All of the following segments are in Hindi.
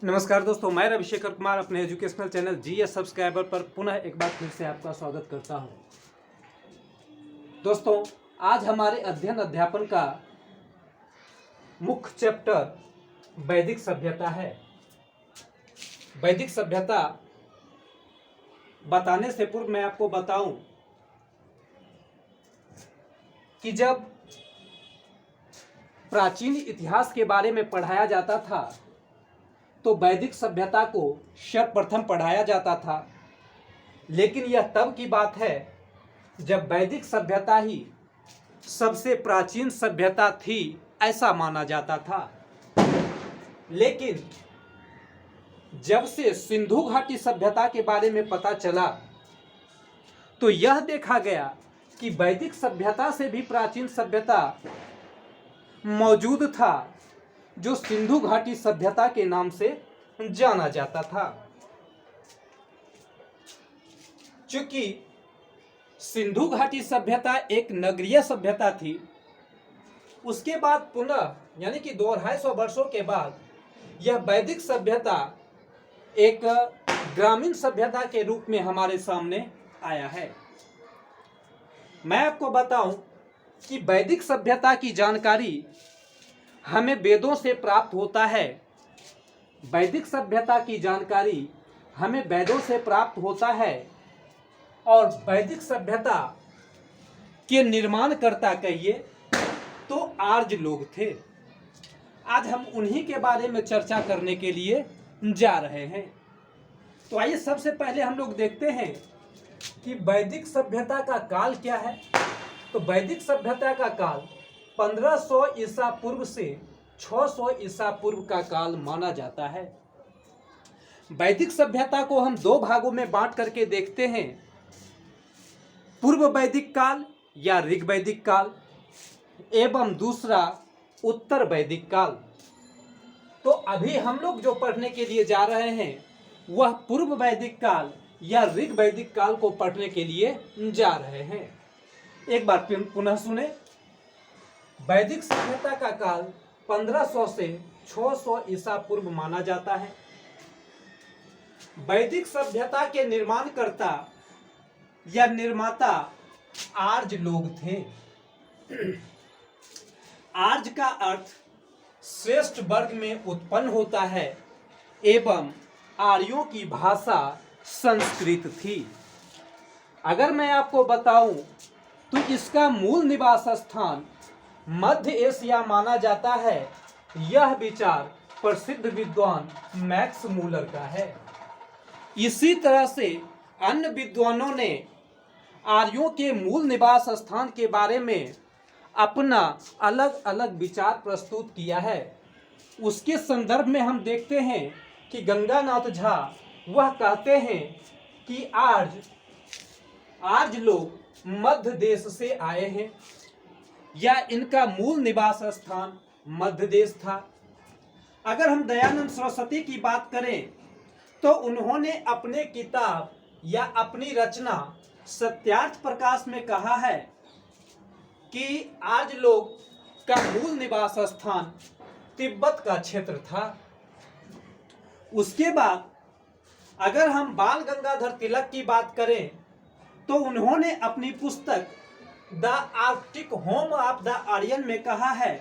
नमस्कार दोस्तों, मैं रविशेखर कुमार अपने एजुकेशनल चैनल जीएस सब्सक्राइबर पर पुनः एक बार फिर से आपका स्वागत करता हूं। दोस्तों, आज हमारे अध्ययन अध्यापन का मुख्य चैप्टर वैदिक सभ्यता है। वैदिक सभ्यता बताने से पूर्व मैं आपको बताऊं कि जब प्राचीन इतिहास के बारे में पढ़ाया जाता था तो वैदिक सभ्यता को सर्वप्रथम पढ़ाया जाता था, लेकिन यह तब की बात है जब वैदिक सभ्यता ही सबसे प्राचीन सभ्यता थी ऐसा माना जाता था। लेकिन जब से सिंधु घाटी सभ्यता के बारे में पता चला तो यह देखा गया कि वैदिक सभ्यता से भी प्राचीन सभ्यता मौजूद था, जो सिंधु घाटी सभ्यता के नाम से जाना जाता था। चूंकि सिंधु घाटी सभ्यता एक नगरीय सभ्यता थी, उसके बाद पुनः यानी कि 250 वर्षों के बाद यह वैदिक सभ्यता एक ग्रामीण सभ्यता के रूप में हमारे सामने आया है। मैं आपको बताऊं कि वैदिक सभ्यता की जानकारी हमें वेदों से प्राप्त होता है। वैदिक सभ्यता की जानकारी हमें वेदों से प्राप्त होता है और वैदिक सभ्यता के निर्माणकर्ता कहिए तो आर्य लोग थे। आज हम उन्हीं के बारे में चर्चा करने के लिए जा रहे हैं। तो आइए सबसे पहले हम लोग देखते हैं कि वैदिक सभ्यता का काल क्या है। तो वैदिक सभ्यता का काल 1500 ईसा पूर्व से 600 ईसा पूर्व का काल माना जाता है। वैदिक सभ्यता को हम दो भागों में बांट करके देखते हैं, पूर्व वैदिक काल या ऋग वैदिक काल एवं दूसरा उत्तर वैदिक काल। तो अभी हम लोग जो पढ़ने के लिए जा रहे हैं वह पूर्व वैदिक काल या ऋग वैदिक काल को पढ़ने के लिए जा रहे हैं। एक बार पुनः सुने। वैदिक सभ्यता का काल 1500 से 600 ईसा पूर्व माना जाता है। वैदिक सभ्यता के निर्माणकर्ता या निर्माता आर्य लोग थे। आर्य का अर्थ श्रेष्ठ वर्ग में उत्पन्न होता है एवं आर्यों की भाषा संस्कृत थी। अगर मैं आपको बताऊं तो इसका मूल निवास स्थान मध्य एशिया माना जाता है। यह विचार प्रसिद्ध विद्वान मैक्स मूलर का है। इसी तरह से अन्य विद्वानों ने आर्यों के मूल निवास स्थान के बारे में अपना अलग अलग विचार प्रस्तुत किया है। उसके संदर्भ में हम देखते हैं कि गंगानाथ झा वह कहते हैं कि आर्य लोग मध्य देश से आए हैं या इनका मूल निवास स्थान मध्य देश था। अगर हम दयानंद सरस्वती की बात करें तो उन्होंने अपने किताब या अपनी रचना सत्यार्थ प्रकाश में कहा है कि आर्य लोग का मूल निवास स्थान तिब्बत का क्षेत्र था। उसके बाद अगर हम बाल गंगाधर तिलक की बात करें तो उन्होंने अपनी पुस्तक the Arctic home of the Aryan में कहा है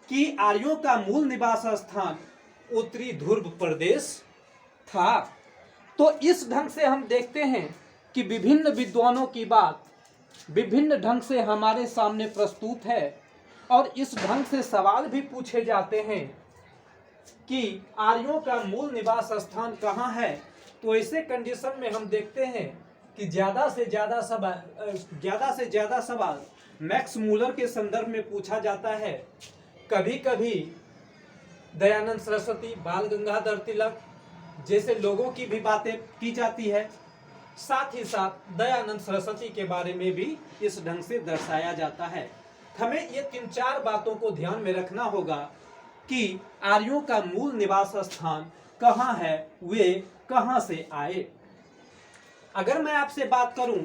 कि आर्यों का मूल निवास स्थान उत्तरी ध्रुव प्रदेश था। तो इस ढंग से हम देखते हैं कि विभिन्न विद्वानों की बात विभिन्न ढंग से हमारे सामने प्रस्तुत है और इस ढंग से सवाल भी पूछे जाते हैं कि आर्यों का मूल निवास स्थान कहाँ है। तो ऐसे कंडीशन में हम देखते हैं कि ज्यादा से ज्यादा सवाल मैक्स मूलर के संदर्भ में पूछा जाता है। कभी कभी दयानंद सरस्वती, बाल गंगाधर तिलक जैसे लोगों की भी बातें की जाती है। साथ ही साथ दयानंद सरस्वती के बारे में भी इस ढंग से दर्शाया जाता है। हमें ये 3-4 बातों को ध्यान में रखना होगा कि आर्यों का मूल निवास स्थान कहाँ है, वे कहाँ से आए। अगर मैं आपसे बात करूं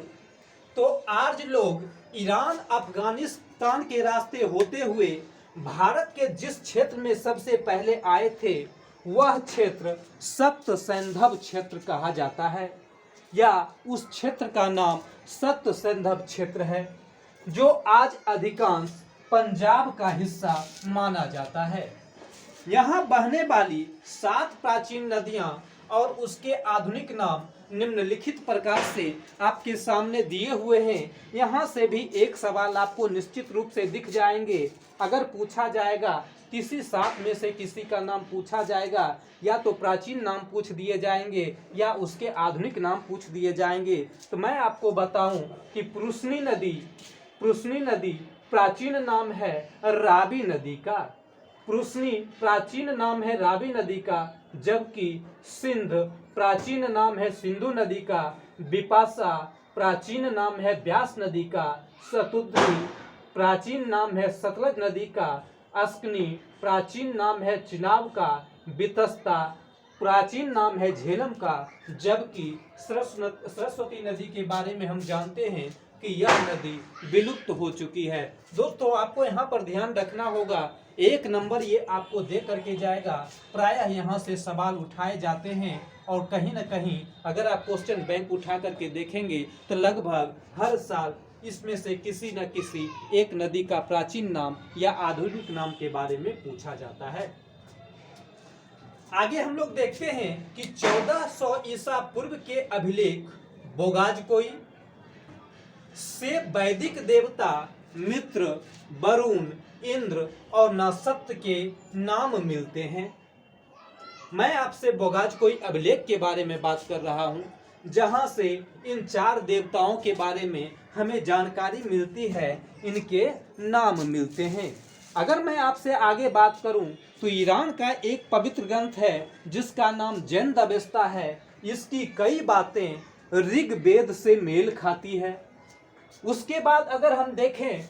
तो आर्य लोग ईरान अफगानिस्तान के रास्ते होते हुए भारत के जिस क्षेत्र में सबसे पहले आए थे वह क्षेत्र सप्त सैंधव क्षेत्र कहा जाता है, या उस क्षेत्र का नाम सप्त सैंधव क्षेत्र है, जो आज अधिकांश पंजाब का हिस्सा माना जाता है। यहाँ बहने वाली 7 प्राचीन नदियाँ और उसके आधुनिक नाम निम्नलिखित प्रकार से आपके सामने दिए हुए हैं। यहाँ से भी एक सवाल आपको निश्चित रूप से दिख जाएंगे। अगर पूछा जाएगा, किसी 7 में से किसी का नाम पूछा जाएगा, या तो प्राचीन नाम पूछ दिए जाएंगे या उसके आधुनिक नाम पूछ दिए जाएंगे। तो मैं आपको बताऊं कि पुरुषनी नदी प्राचीन नाम है रावी नदी का। पुरुषनी प्राचीन नाम है रावी नदी का, जबकि सिंध प्राचीन नाम है सिंधु नदी का, बिपाशा प्राचीन नाम है ब्यास नदी का, शतुद्री प्राचीन नाम है सतलज नदी का, अस्कनी प्राचीन नाम है चिनाब का, बितस्ता प्राचीन नाम है झेलम का, जबकि सरस्वती नदी के बारे में हम जानते हैं कि यह नदी विलुप्त हो चुकी है। दोस्तों, आपको यहाँ पर ध्यान रखना होगा, 1 नंबर ये आपको दे करके जाएगा। प्रायः यहाँ से सवाल उठाए जाते हैं और कहीं न कहीं अगर आप क्वेश्चन बैंक उठा करके देखेंगे तो लगभग हर साल इसमें से किसी न किसी एक नदी का प्राचीन नाम या आधुनिक नाम के बारे में पूछा जाता है। आगे हम लोग देखते हैं कि 1400 ईसा पूर्व के अभिलेख बोगाजकोई से वैदिक देवता मित्र, वरुण, इंद्र और नासत्य के नाम मिलते हैं। मैं आपसे बोगाजकोई अभिलेख के बारे में बात कर रहा हूं, जहां से इन 4 देवताओं के बारे में हमें जानकारी मिलती है, इनके नाम मिलते हैं। अगर मैं आपसे आगे बात करूं तो ईरान का एक पवित्र ग्रंथ है जिसका नाम जैन अवेस्ता है। इसकी कई बातें ऋग्वेद से मेल खाती है। उसके बाद अगर हम देखें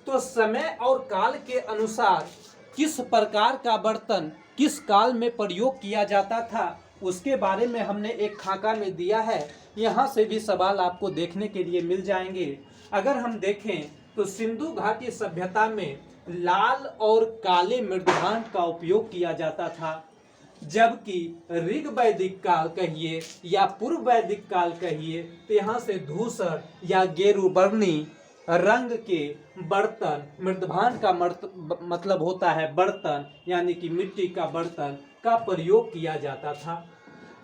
तो समय और काल के अनुसार किस प्रकार का बर्तन किस काल में प्रयोग किया जाता था, उसके बारे में हमने एक खाका में दिया है। यहाँ से भी सवाल आपको देखने के लिए मिल जाएंगे। अगर हम देखें तो सिंधु घाटी सभ्यता में लाल और काले मृदभांड का उपयोग किया जाता था, जबकि ऋग वैदिक काल कहिए या पूर्व वैदिक काल कहिए तो यहाँ से धूसर या गेरुवर्णी रंग के बर्तन, मृदभांड का मतलब होता है बर्तन, यानी कि मिट्टी का बर्तन का प्रयोग किया जाता था।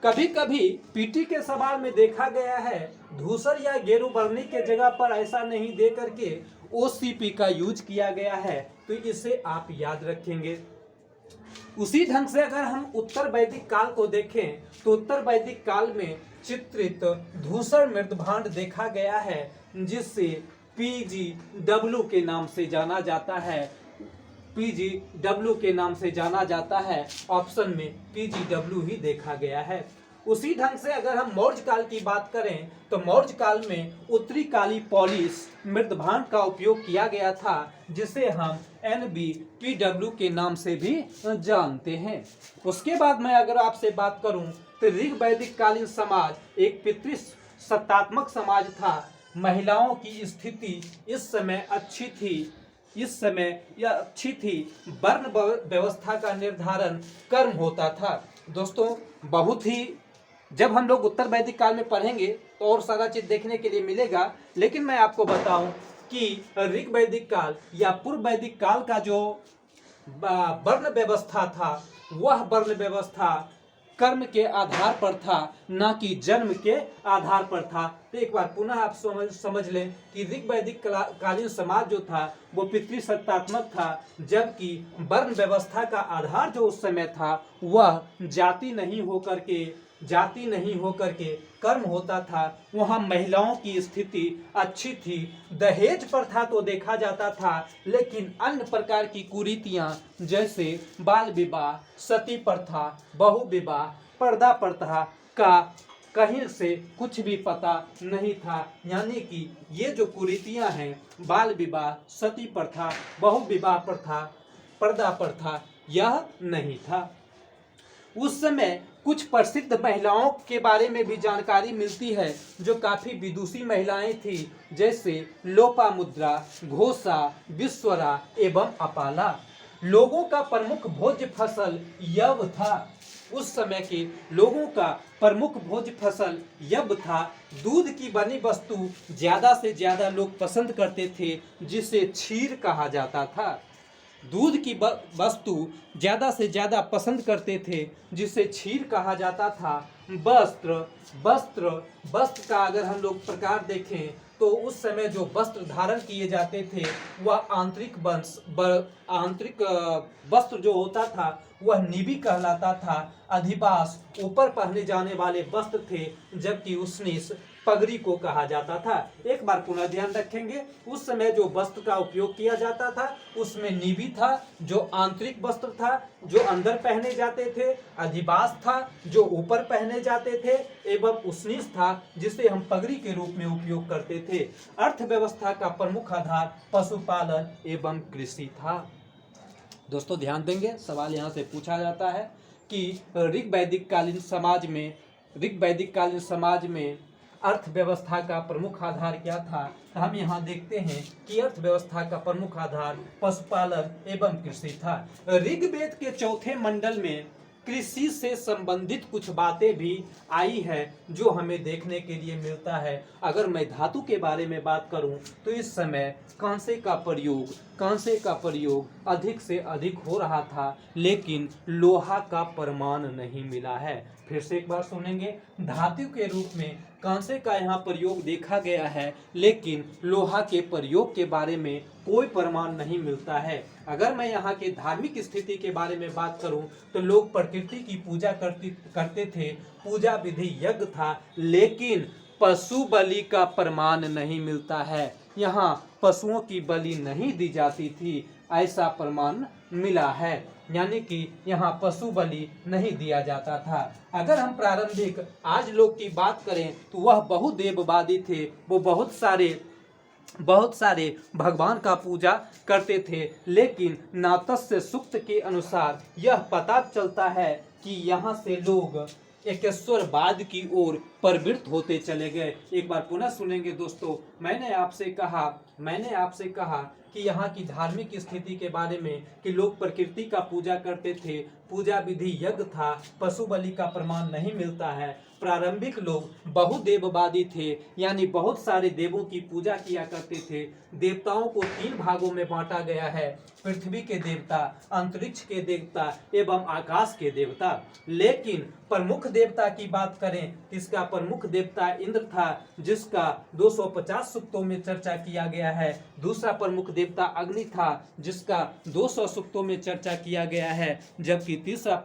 कभी कभी पीटी के सवाल में देखा गया है धूसर या गेरुवर्णी के जगह पर ऐसा नहीं दे करके ओसीपी का यूज किया गया है, तो इसे आप याद रखेंगे। उसी ढंग से अगर हम उत्तर वैदिक काल को देखें तो उत्तर वैदिक काल में चित्रित धूसर मृदभांड देखा गया है, जिससे PGW के नाम से जाना जाता है। PGW के नाम से जाना जाता है। ऑप्शन में PGW ही देखा गया है। उसी ढंग से अगर हम मौर्य काल की बात करें तो मौर्य काल में उत्तरी काली पॉलिश मृदभांड का उपयोग किया गया था, जिसे हम NBPW के नाम से भी जानते हैं। उसके बाद मैं अगर आपसे बात करूं तो ऋग वैदिक कालीन समाज एक पितृसत्तात्मक समाज था। महिलाओं की स्थिति इस समय अच्छी थी। वर्ण व्यवस्था का निर्धारण कर्म होता था। दोस्तों, बहुत ही जब हम लोग उत्तर वैदिक काल में पढ़ेंगे तो और सारा चीज देखने के लिए मिलेगा, लेकिन मैं आपको बताऊं कि ऋग वैदिक काल या पूर्व वैदिक काल का जो वर्ण व्यवस्था था, वह वर्ण व्यवस्था कर्म के आधार पर था, ना कि जन्म के आधार पर था। तो एक बार पुनः आप समझ लें कि ऋग वैदिक कालीन समाज जो था वो पितृसत्तात्मक था, जबकि वर्ण व्यवस्था का आधार जो उस समय था वह जाति नहीं होकर के कर्म होता था। वहाँ महिलाओं की स्थिति अच्छी थी। दहेज प्रथा तो देखा जाता था, लेकिन अन्य प्रकार की कुरीतियाँ जैसे बाल विवाह, सती प्रथा, बहु विवाह, पर्दा प्रथा का कहीं से कुछ भी पता नहीं था। यानी कि ये जो कुरीतियाँ हैं, बाल विवाह, सती प्रथा, बहु विवाह प्रथा, पर्दा प्रथा, यह नहीं था। उस समय कुछ प्रसिद्ध महिलाओं के बारे में भी जानकारी मिलती है जो काफी विदुषी महिलाएं थी, जैसे लोपामुद्रा, घोषा, विश्वरा एवं अपाला। लोगों का प्रमुख भोज्य फसल यव था। उस समय के लोगों का प्रमुख भोज्य फसल यव था। दूध की बनी वस्तु ज्यादा से ज्यादा लोग पसंद करते थे, जिसे क्षीर कहा जाता था। दूध की वस्तु ज्यादा से ज्यादा पसंद करते थे, जिसे क्षीर कहा जाता था। वस्त्र वस्त्र वस्त्र का अगर हम लोग प्रकार देखें तो उस समय जो वस्त्र धारण किए जाते थे वह आंतरिक वस्त्र जो होता था वह निबी कहलाता था। अधिवास ऊपर पहने जाने वाले वस्त्र थे, जबकि उसनीस पगड़ी को कहा जाता था। एक बार पुनः ध्यान रखेंगे, उस समय जो वस्त्र का उपयोग किया जाता था उसमें निबी था जो आंतरिक वस्त्र था जो अंदर पहने जाते थे, अधिवास था जो ऊपर पहने जाते थे, एवं उसनीस था जिसे हम पगड़ी के रूप में उपयोग करते थे। अर्थव्यवस्था का प्रमुख आधार पशुपालन एवं कृषि था। दोस्तों ध्यान देंगे, सवाल यहाँ से पूछा जाता है कि ऋग्वैदिक कालीन समाज में अर्थव्यवस्था का प्रमुख आधार क्या था। तो हम यहाँ देखते हैं कि अर्थव्यवस्था का प्रमुख आधार पशुपालन एवं कृषि था। ऋग्वेद के चौथे मंडल में कृषि से संबंधित कुछ बातें भी आई है जो हमें देखने के लिए मिलता है। अगर मैं धातु के बारे में बात करूं तो इस समय कांसे का प्रयोग अधिक से अधिक हो रहा था, लेकिन लोहा का प्रमाण नहीं मिला है। फिर से एक बार सुनेंगे, धातु के रूप में कांसे का यहाँ प्रयोग देखा गया है, लेकिन लोहा के प्रयोग के बारे में कोई प्रमाण नहीं मिलता है। अगर मैं यहाँ के धार्मिक स्थिति के बारे में बात करूं तो लोग प्रकृति की पूजा करते थे, पूजा विधि यज्ञ था, लेकिन पशु बलि का प्रमाण नहीं मिलता है। यहाँ पशुओं की बलि नहीं दी जाती थी, ऐसा प्रमाण मिला है, यानी कि यहाँ पशु बलि नहीं दिया जाता था। अगर हम प्रारंभिक आज लोग की बात करें तो वह बहुदेववादी थे, वो बहुत सारे भगवान का पूजा करते थे, लेकिन नातस्य सूक्त के अनुसार यह पता चलता है कि यहाँ से लोग एकेश्वरवाद की ओर प्रवृत्त होते चले गए। एक बार पुनः सुनेंगे दोस्तों, मैंने आपसे कहा कि यहाँ की धार्मिक स्थिति के बारे में कि लोग प्रकृति का पूजा करते थे, पूजा विधि यज्ञ था, पशु बलि का प्रमाण नहीं मिलता है। प्रारंभिक लोग बहुदेववादी थे, यानी बहुत सारे देवों की पूजा किया करते थे। देवताओं को 3 भागों में बांटा गया है, पृथ्वी के देवता, अंतरिक्ष के देवता एवं आकाश के देवता। लेकिन प्रमुख देवता की बात करें, इसका प्रमुख देवता इंद्र था, जिसका 250 सूक्तों में चर्चा किया गया है। दूसरा प्रमुख देवता अग्नि था, जिसका 200 सूक्तों में चर्चा किया गया है, जबकि तीसरा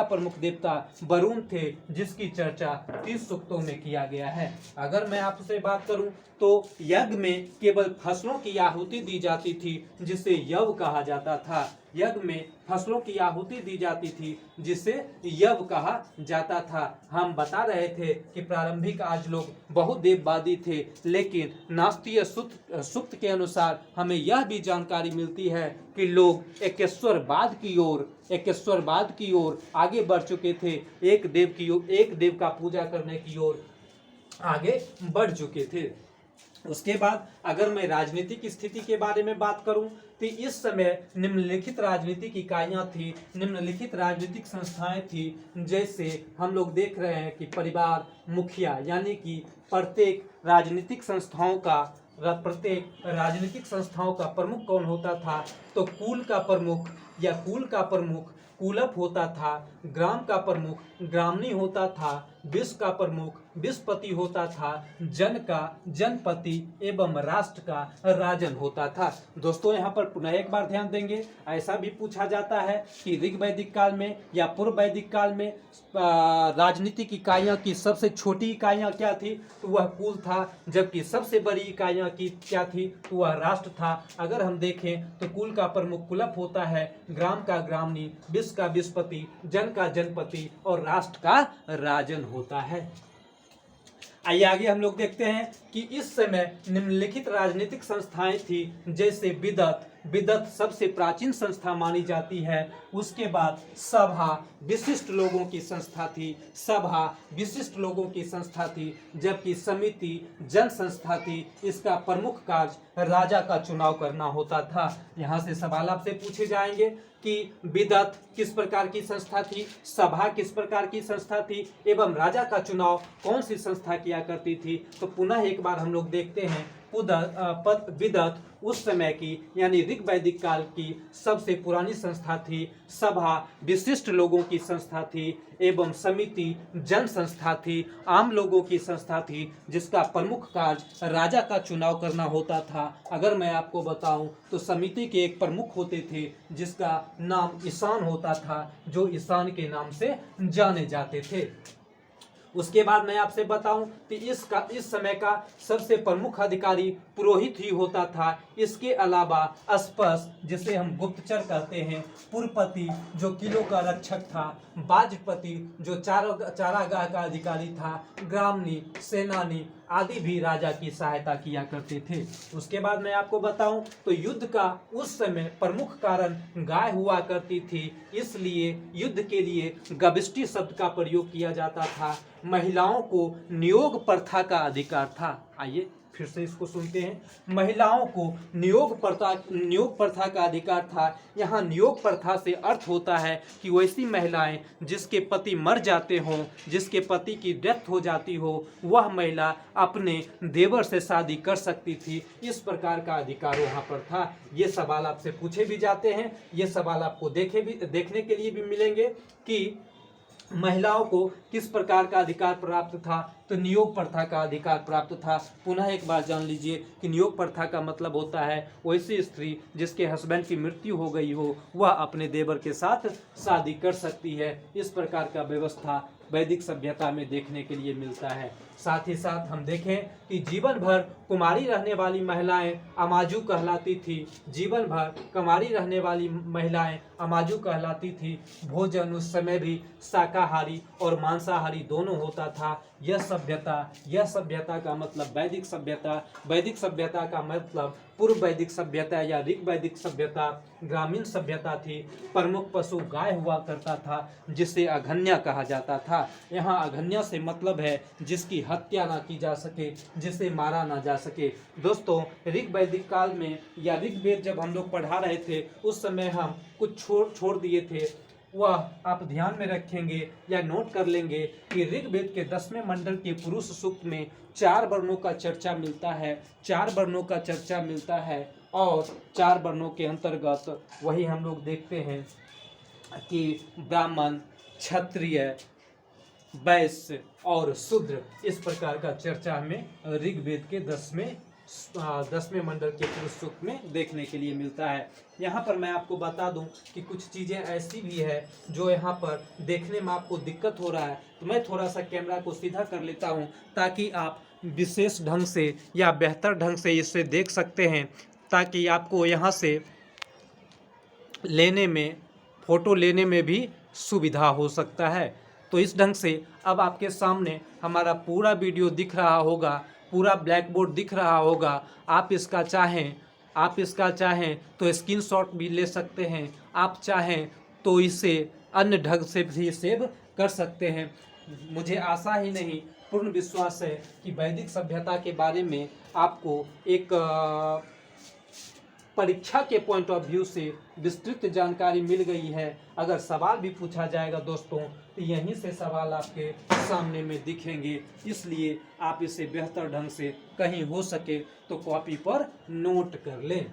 प्रमुख देवता वरुण थे, जिसकी चर्चा 30 सूक्तों में किया गया है। अगर मैं आपसे बात करूं तो यज्ञ में केवल फसलों की आहुति दी जाती थी, जिसे यव कहा जाता था। यज्ञ में फसलों की आहुति दी जाती थी, जिसे यव कहा जाता था। हम बता रहे थे कि प्रारंभिक आज लोग बहुदेववादी थे, लेकिन नास्तीय सूक्त के अनुसार हमें यह भी जानकारी मिलती है कि लोग एकेश्वरवाद की ओर आगे बढ़ चुके थे, एक देव का पूजा करने की ओर आगे बढ़ चुके थे। उसके बाद अगर मैं राजनीतिक स्थिति के बारे में बात करूं तो इस समय निम्नलिखित राजनीतिक इकाइयां थी, निम्नलिखित राजनीतिक संस्थाएं थी। जैसे हम लोग देख रहे हैं कि परिवार, मुखिया, यानी कि प्रत्येक राजनीतिक संस्थाओं का प्रमुख कौन होता था, तो कुल का प्रमुख कुलप होता था, ग्राम का प्रमुख ग्रामनी होता था, विश्व का प्रमुख विश्वपति होता था, जन का जनपति एवं राष्ट्र का राजन होता था। दोस्तों यहाँ पर पुनः एक बार ध्यान देंगे, ऐसा भी पूछा जाता है कि ऋग्वैदिक काल में या पूर्व वैदिक काल में राजनीतिक इकाइयाँ की सबसे छोटी इकाइयाँ क्या थी, तो वह कुल था, जबकि सबसे बड़ी इकाइयाँ की क्या थी, तो वह राष्ट्र था। अगर हम देखें तो कुल का प्रमुख कुलप होता है, ग्राम का ग्रामनी, विश्व का विश्वपति, जन का जनपति और राष्ट्र का राजन होता है। आइए आगे हम लोग देखते हैं कि इस समय निम्नलिखित राजनीतिक संस्थाएं थी, जैसे विदत, विदत सबसे प्राचीन संस्था मानी जाती है। उसके बाद सभा विशिष्ट लोगों की संस्था थी, सभा विशिष्ट लोगों की संस्था थी, जबकि समिति जन संस्था थी। इसका प्रमुख कार्य राजा का चुनाव करना होता था। यहाँ से सवाल आपसे पूछे जाएंगे कि विदत किस प्रकार की संस्था थी, सभा किस प्रकार की संस्था थी एवं राजा का चुनाव कौन सी संस्था किया करती थी। तो पुनः एक बार हम लोग देखते हैं विदत उस समय की यानी ऋग वैदिक काल की सबसे पुरानी संस्था थी, सभा विशिष्ट लोगों की संस्था थी एवं समिति जन संस्था थी, आम लोगों की संस्था थी, जिसका प्रमुख कार्य राजा का चुनाव करना होता था। अगर मैं आपको बताऊं तो समिति के एक प्रमुख होते थे जिसका नाम ईशान होता था, जो ईशान के नाम से जाने जाते थे। उसके बाद मैं आपसे बताऊं कि इस समय का सबसे प्रमुख अधिकारी पुरोहित ही होता था। इसके अलावा अस्पस जिसे हम गुप्तचर कहते हैं, पुरपति जो किलों का रक्षक था, बाजपति जो चारागाह का अधिकारी था, ग्रामनी सेनानी आदि भी राजा की सहायता किया करते थे। उसके बाद मैं आपको बताऊं तो युद्ध का उस समय प्रमुख कारण गाय हुआ करती थी, इसलिए युद्ध के लिए गविष्टि शब्द का प्रयोग किया जाता था। महिलाओं को नियोग प्रथा का अधिकार था। आइए फिर से इसको सुनते हैं। महिलाओं को नियोग प्रथा का अधिकार था। यहाँ नियोग प्रथा से अर्थ होता है कि वैसी महिलाएं जिसके पति मर जाते हों, जिसके पति की डेथ हो जाती हो, वह महिला अपने देवर से शादी कर सकती थी। इस प्रकार का अधिकार वहाँ पर था। ये सवाल आपसे पूछे भी जाते हैं, ये सवाल आपको देखने के लिए भी मिलेंगे कि महिलाओं को किस प्रकार का अधिकार प्राप्त था। तो नियोग प्रथा का अधिकार प्राप्त था। पुनः एक बार जान लीजिए कि नियोग प्रथा का मतलब होता है वैसी स्त्री जिसके हस्बैंड की मृत्यु हो गई हो, वह अपने देवर के साथ शादी कर सकती है। इस प्रकार का व्यवस्था वैदिक सभ्यता में देखने के लिए मिलता है। साथ ही साथ हम देखें कि जीवन भर कुमारी रहने वाली महिलाएं अमाजू कहलाती थी। जीवन भर कुमारी रहने वाली महिलाएं अमाजू कहलाती थी। भोजन उस समय भी शाकाहारी और मांसाहारी दोनों होता था। यह सभ्यता का मतलब वैदिक सभ्यता का मतलब पूर्व वैदिक सभ्यता या ऋग वैदिक सभ्यता ग्रामीण सभ्यता थी। प्रमुख पशु गाय हुआ करता था, जिसे अघन्या कहा जाता था। यहाँ अघन्या से मतलब है जिसकी हत्या ना की जा सके, जिसे मारा ना जा सके। दोस्तों, ऋग वैदिक काल में या ऋग्वेद जब हम लोग पढ़ा रहे थे उस समय हम कुछ छोड़ दिए थे, वह आप ध्यान में रखेंगे या नोट कर लेंगे कि ऋग्वेद के 10वें मंडल के पुरुष सूक्त में 4 वर्णों का चर्चा मिलता है। 4 वर्णों का चर्चा मिलता है और 4 वर्णों के अंतर्गत वही हम लोग देखते हैं कि ब्राह्मण, क्षत्रिय, वैश्य और शूद्र, इस प्रकार का चर्चा हमें ऋग्वेद के 10वें मंडल के पुरुष सूक्त में देखने के लिए मिलता है। यहाँ पर मैं आपको बता दूं कि कुछ चीज़ें ऐसी भी है जो यहाँ पर देखने में आपको दिक्कत हो रहा है, तो मैं थोड़ा सा कैमरा को सीधा कर लेता हूँ ताकि आप विशेष ढंग से या बेहतर ढंग से इसे देख सकते हैं, ताकि आपको यहाँ से फ़ोटो लेने में भी सुविधा हो सकता है। तो इस ढंग से अब आपके सामने हमारा पूरा वीडियो दिख रहा होगा, पूरा ब्लैक बोर्ड दिख रहा होगा। आप इसका चाहें तो स्क्रीनशॉट भी ले सकते हैं, आप चाहें तो इसे अन्य ढंग से भी सेव कर सकते हैं। मुझे आशा ही नहीं, पूर्ण विश्वास है कि वैदिक सभ्यता के बारे में आपको एक परीक्षा के पॉइंट ऑफ व्यू से विस्तृत जानकारी मिल गई है। अगर सवाल भी पूछा जाएगा दोस्तों, तो यहीं से सवाल आपके सामने में दिखेंगे, इसलिए आप इसे बेहतर ढंग से कहीं हो सके तो कॉपी पर नोट कर लें।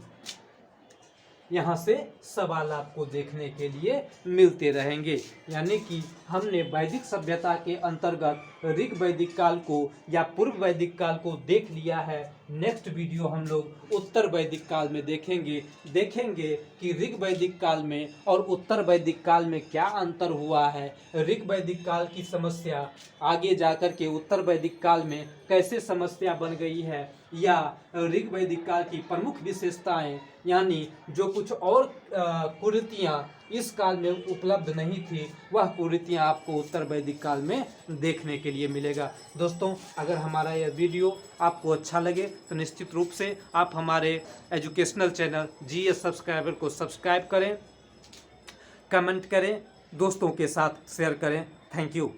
यहाँ से सवाल आपको देखने के लिए मिलते रहेंगे। यानी कि हमने वैदिक सभ्यता के अंतर्गत ऋग वैदिक काल को या पूर्व वैदिक काल को देख लिया है। नेक्स्ट वीडियो हम लोग उत्तर वैदिक काल में देखेंगे कि ऋग वैदिक काल में और उत्तर वैदिक काल में क्या अंतर हुआ है। ऋग वैदिक काल की समस्या आगे जाकर के उत्तर वैदिक काल में कैसे समस्या बन गई है, या ऋग वैदिक काल की प्रमुख विशेषताएं यानी जो कुछ और कुरीतियां इस काल में उपलब्ध नहीं थी, वह कुरीतियां आपको उत्तर वैदिक काल में देखने के लिए मिलेगा। दोस्तों, अगर हमारा यह वीडियो आपको अच्छा लगे तो निश्चित रूप से आप हमारे एजुकेशनल चैनल GS सब्सक्राइबर को सब्सक्राइब करें, कमेंट करें, दोस्तों के साथ शेयर करें। Thank you.